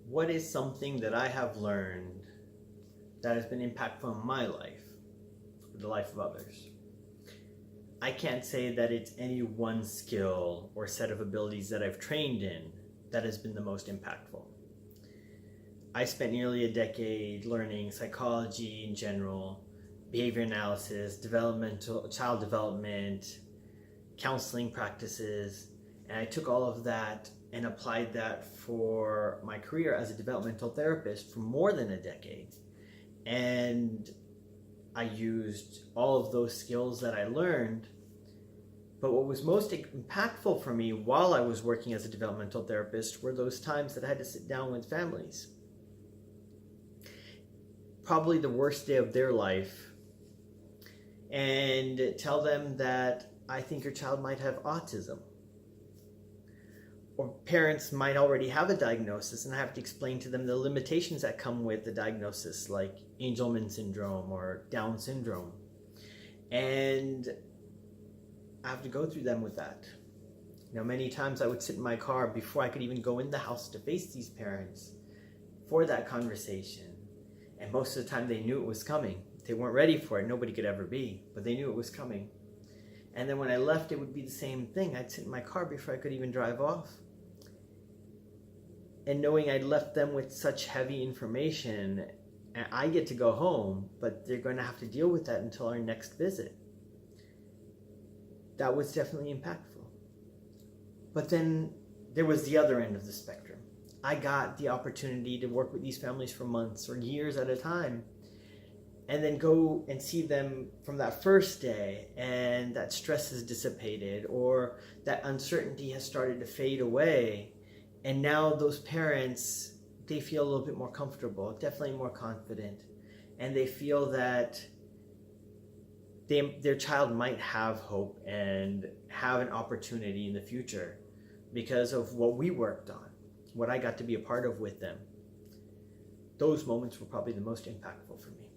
What is something that I have learned that has been impactful in my life, or the life of others? I can't say that it's any one skill or set of abilities that I've trained in that has been the most impactful. I spent nearly a decade learning psychology in general, behavior analysis, developmental child development, counseling practices, and I took all of that and applied that for my career as a developmental therapist for more than a decade. And I used all of those skills that I learned. But what was most impactful for me while I was working as a developmental therapist were those times that I had to sit down with families. Probably the worst day of their life, and tell them that I think your child might have autism. Or parents might already have a diagnosis, and I have to explain to them the limitations that come with the diagnosis, like Angelman syndrome or Down syndrome. And I have to go through them with that. Many times I would sit in my car before I could even go in the house to face these parents for that conversation. And most of the time they knew it was coming. They weren't ready for it. Nobody could ever be, but they knew it was coming. And then when I left, it would be the same thing. I'd sit in my car before I could even drive off. And knowing I'd left them with such heavy information, and I get to go home, but they're going to have to deal with that until our next visit. That was definitely impactful. But then there was the other end of the spectrum. I got the opportunity to work with these families for months or years at a time, and then go and see them from that first day, and that stress has dissipated, or that uncertainty has started to fade away. And now those parents, they feel a little bit more comfortable, definitely more confident, and they feel that their child might have hope and have an opportunity in the future because of what we worked on, what I got to be a part of with them. Those moments were probably the most impactful for me.